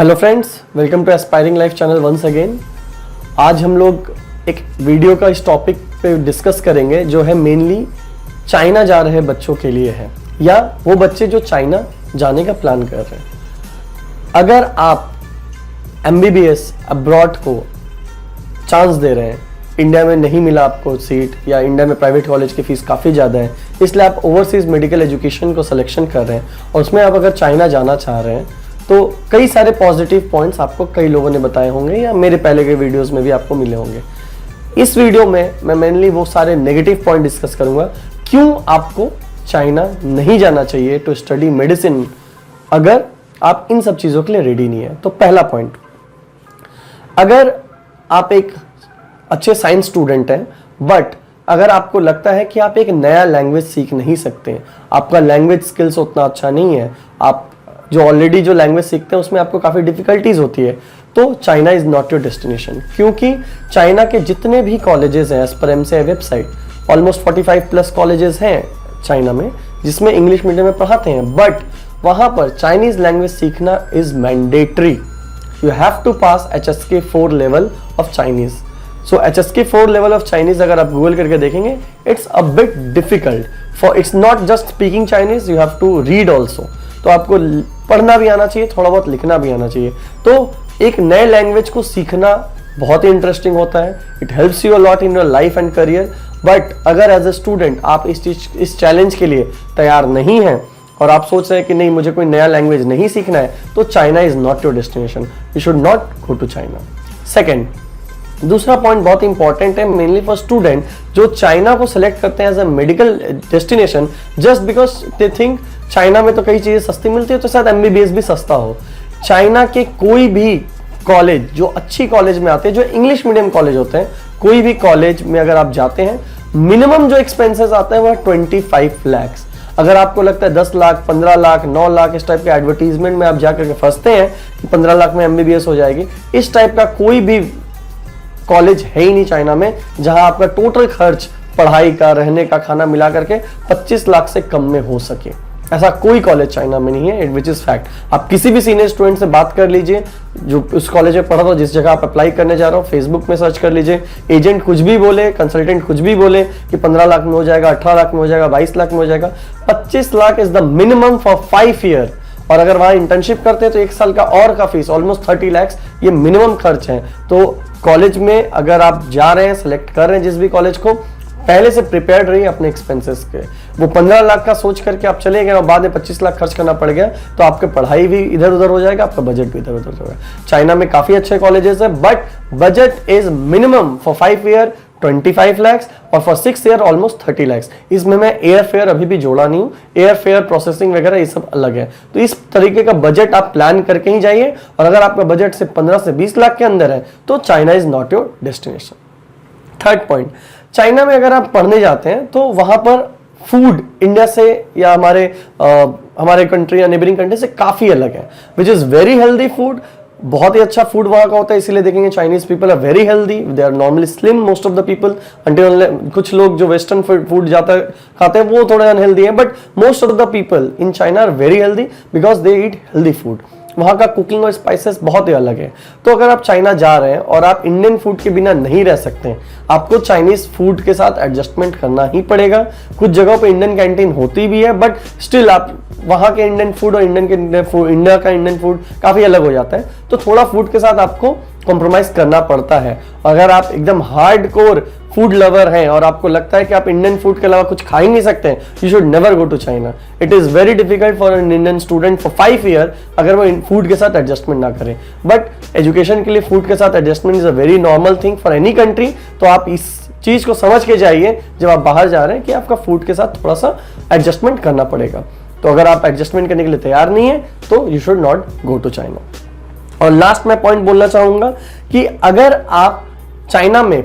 Hello friends, welcome to aspiring life channel once again. आज हम लोग एक वीडियो का इस टॉपिक पे डिस्कस करेंगे जो है मेनली चाइना जा रहे बच्चों के लिए है, या वो बच्चे जो चाइना जाने का प्लान कर रहे हैं। अगर आप MBBS अब्रॉड को चांस दे रहे हैं, इंडिया में नहीं मिला आपको सीट, या इंडिया में प्राइवेट कॉलेज की फीस काफ़ी ज़्यादा है, इसलिए आप ओवरसीज मेडिकल एजुकेशन को सिलेक्शन कर रहे हैं और उसमें आप अगर चाइना जाना चाह रहे हैं, तो कई सारे पॉजिटिव पॉइंट्स आपको कई लोगों ने बताए होंगे या मेरे पहले के वीडियोस में भी आपको मिले होंगे। इस वीडियो में मैं मेनली वो सारे नेगेटिव पॉइंट डिस्कस करूंगा, क्यों आपको चाइना नहीं जाना चाहिए टू स्टडी मेडिसिन अगर आप इन सब चीज़ों के लिए रेडी नहीं है। तो पहला पॉइंट, अगर आप एक अच्छे साइंस स्टूडेंट हैं बट अगर आपको लगता है कि आप एक नया लैंग्वेज सीख नहीं सकते, आपका लैंग्वेज स्किल्स उतना अच्छा नहीं है, आप जो ऑलरेडी जो लैंग्वेज सीखते हैं उसमें आपको काफ़ी डिफिकल्टीज होती है, तो China is not your destination. क्योंकि चाइना के जितने भी कॉलेजेस हैं, as per MCI website, almost 45 plus colleges हैं चाइना में जिसमें इंग्लिश मीडियम में पढ़ाते हैं, बट वहाँ पर चाइनीज़ लैंग्वेज सीखना is mandatory. You have to pass HSK 4 level of Chinese. So HSK 4 level of Chinese अगर आप गूगल करके देखेंगे, it's a bit difficult for, it's not just speaking Chinese, you have to read also. तो आपको पढ़ना भी आना चाहिए, थोड़ा बहुत लिखना भी आना चाहिए। तो एक नए लैंग्वेज को सीखना बहुत ही इंटरेस्टिंग होता है, it helps you a lot in your life and career. But अगर एज ए स्टूडेंट आप इस चैलेंज के लिए तैयार नहीं हैं और आप सोच रहे हैं कि नहीं, मुझे कोई नया लैंग्वेज नहीं सीखना है, तो China is not your destination, you should not go to China. Second, दूसरा पॉइंट बहुत इंपॉर्टेंट है मेनली फॉर स्टूडेंट जो चाइना को सिलेक्ट करते हैं as a medical destination just because they think China में तो कई चीज़ें सस्ती मिलती है, तो शायद MBBS भी सस्ता हो। चाइना के कोई भी कॉलेज जो अच्छी कॉलेज में आते हैं, जो इंग्लिश मीडियम कॉलेज होते हैं, कोई भी कॉलेज में अगर आप जाते हैं, मिनिमम जो एक्सपेंसेस आते हैं वह 25 लाख। अगर आपको लगता है 10 लाख, 15 लाख, 9 लाख इस टाइप के एडवर्टीजमेंट में आप जाकर के फंसते हैं कि 15 लाख में MBBS हो जाएगी, इस टाइप का कोई भी कॉलेज है ही नहीं चाइना में जहां आपका टोटल खर्च पढ़ाई का, रहने का, खाना मिला करके 25 लाख से कम में हो सके। ऐसा कोई कॉलेज चाइना में नहीं है, विच इज फैक्ट। आप किसी भी सीनियर स्टूडेंट से बात कर लीजिए जो उस कॉलेज में पढ़ा था, जिस जगह आप अप्लाई करने जा रहे हो, फेसबुक में सर्च कर लीजिए, एजेंट कुछ भी बोले, कंसल्टेंट कुछ भी बोले कि 15 लाख में हो जाएगा, 18 लाख में हो जाएगा, 22 लाख में हो जाएगा, 25 lakh is the minimum for 5 year. और अगर वहां इंटर्नशिप करते हैं तो 1 साल का और का फीस ऑलमोस्ट 30 लाख, ये मिनिमम खर्च है। तो कॉलेज में अगर आप जा रहे हैं, सिलेक्ट कर रहे हैं जिस भी कॉलेज को, पहले से प्रिपेयर्ड रहिए अपने एक्सपेंसेस के। वो 15 लाख का सोच करके आप चले गए और बाद में 25 लाख खर्च करना पड़ गया, तो आपके पढ़ाई भी इधर उधर हो जाएगा, आपका बजट भी इधर उधर होगा। चाइना में काफी अच्छे कॉलेजेस है, but budget is minimum for 5 year 25 lakh और फॉर 6 ईयर ऑलमोस्ट 30 लाख। इसमें मैं एयर फेयर अभी भी जोड़ा नहीं हूँ, एयर फेयर, प्रोसेसिंग वगैरह ये सब अलग है। तो इस तरीके का बजट आप प्लान करके ही जाइए, और अगर आपका बजट से 15 से 20 लाख के अंदर है तो China is not your destination. Third point, China में अगर आप पढ़ने जाते हैं तो वहां पर फूड इंडिया से या हमारे कंट्री या नेबरिंग कंट्री से काफी अलग है, which is very healthy food. बहुत ही अच्छा फूड वहाँ का होता है, इसीलिए देखेंगे Chinese people are very healthy, they are normally slim most of the people, until कुछ लोग जो वेस्टर्न फूड जाता खाते हैं वो थोड़े अनहेल्दी है, but most of the people in China are very healthy because they eat healthy food. वहाँ का कुकिंग और स्पाइसेस बहुत ही अलग है। तो अगर आप चाइना जा रहे हैं और आप इंडियन फूड के बिना नहीं रह सकते, आपको चाइनीज फूड के साथ एडजस्टमेंट करना ही पड़ेगा। कुछ जगहों पे इंडियन कैंटीन होती भी है, बट स्टिल आप वहाँ के इंडियन फूड और इंडिया का इंडियन फूड काफ़ी अलग हो जाता है, तो थोड़ा फूड के साथ आपको कॉम्प्रोमाइज करना पड़ता है। अगर आप एकदम हार्डकोर फूड लवर हैं और आपको लगता है कि आप इंडियन फूड के अलावा कुछ खा ही नहीं सकते, you should never go to China. It is very difficult for an Indian student for 5 year अगर वो फूड के साथ एडजस्टमेंट ना करें। बट एजुकेशन के लिए फूड के साथ adjustment is a very normal thing for any country. तो आप इस चीज़ को समझ के जाइए जब आप बाहर जा रहे हैं कि आपका फूड के साथ थोड़ा सा एडजस्टमेंट करना पड़ेगा। तो अगर आप एडजस्टमेंट करने के लिए तैयार नहीं है तो you should not go to China. और लास्ट मैं पॉइंट बोलना चाहूंगा कि अगर आप चाइना में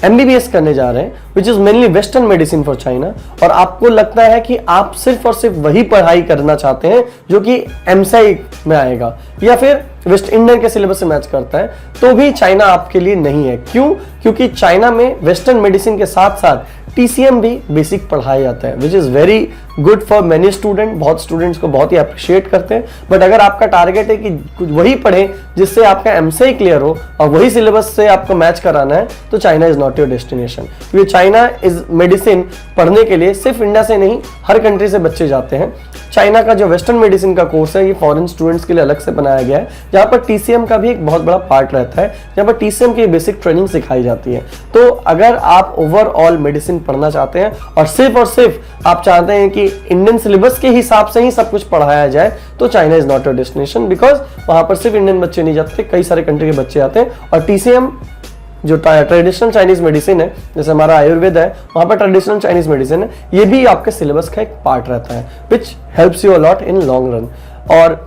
MBBS करने जा रहे हैं, which is mainly western medicine for China, और आपको लगता है कि आप सिर्फ और सिर्फ वही पढ़ाई करना चाहते हैं जो कि एमसीआई में आएगा या फिर वेस्ट इंडियन के सिलेबस से मैच करता है, तो भी चाइना आपके लिए नहीं है। क्यों? क्योंकि चाइना में वेस्टर्न मेडिसिन के साथ साथ TCM भी बेसिक पढ़ाया जाता है, which is very good for many student. बहुत स्टूडेंट्स को बहुत ही अप्रिशिएट करते हैं। बट अगर आपका टारगेट है कि कुछ वही पढ़ें जिससे आपका एमसीआई क्लियर हो और वही सिलेबस से आपको मैच कराना है, तो China is not your destination. क्योंकि चाइना इज मेडिसिन पढ़ने के लिए सिर्फ इंडिया से नहीं, हर कंट्री से बच्चे जाते हैं। चाइना का जो वेस्टर्न मेडिसिन का कोर्स है, ये फॉरेन स्टूडेंट्स के लिए अलग से बनाया गया है, जहाँ पर TCM का भी एक बहुत बड़ा पार्ट रहता है, जहाँ पर TCM की बेसिक ट्रेनिंग सिखाई जाती है। तो अगर आप ओवरऑल मेडिसिन पढ़ना चाहते हैं और सिर्फ आप चाहते हैं कि इंडियन सिलेबस के हिसाब से ही सब कुछ पढ़ाया जाए, तो China is not your destination. Because वहां पर सिर्फ इंडियन बच्चे नहीं जाते, कई सारे कंट्री के बच्चे आते हैं। और TCM जो ट्रेडिशनल चाइनीज मेडिसिन है, जैसे हमारा आयुर्वेद है, वहां पर ट्रेडिशनल चाइनीज मेडिसिन है, ये भी आपके सिलेबस का एक पार्ट रहता है, which helps you a lot in long run. और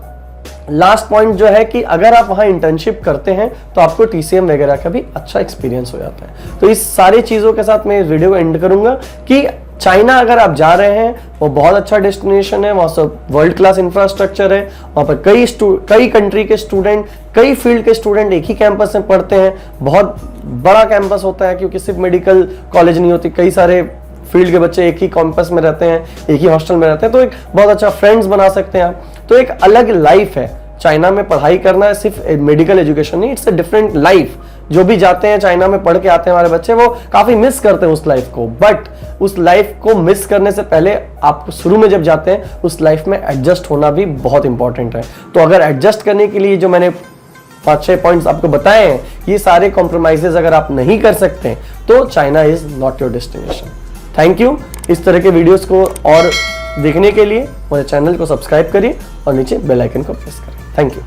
लास्ट पॉइंट जो है कि अगर आप वहां इंटर्नशिप करते हैं तो आपको TCM वगैरह का भी अच्छा एक्सपीरियंस हो जाता है। तो इस सारी चीजों के साथ मैं इस वीडियो को एंड करूंगा कि चाइना अगर आप जा रहे हैं, वो बहुत अच्छा डेस्टिनेशन है, वहाँ सब वर्ल्ड क्लास इंफ्रास्ट्रक्चर है, वहाँ पर कई कंट्री के स्टूडेंट, कई फील्ड के स्टूडेंट एक ही कैंपस में पढ़ते हैं। बहुत बड़ा कैंपस होता है, क्योंकि सिर्फ मेडिकल कॉलेज नहीं होती, कई सारे फील्ड के बच्चे एक ही कैंपस में रहते हैं, एक ही हॉस्टल में रहते हैं, तो एक बहुत अच्छा फ्रेंड्स बना सकते हैं आप। तो एक अलग लाइफ है चाइना में पढ़ाई करना, है सिर्फ मेडिकल एजुकेशन नहीं, इट्स अ डिफरेंट लाइफ। जो भी जाते हैं चाइना में पढ़ के आते हैं हमारे बच्चे, वो काफी मिस करते हैं उस लाइफ को। बट उस लाइफ को मिस करने से पहले आप शुरू में जब जाते हैं, उस लाइफ में एडजस्ट होना भी बहुत इंपॉर्टेंट है। तो अगर एडजस्ट करने के लिए जो मैंने 5-6 पॉइंट्स आपको बताए हैं, ये सारे कॉम्प्रोमाइजेस अगर आप नहीं कर सकते, तो China is not your destination. Thank you. इस तरह के वीडियोस को और देखने के लिए मेरे चैनल को सब्सक्राइब करिए और नीचे बेल आइकन को प्रेस करें। Thank you.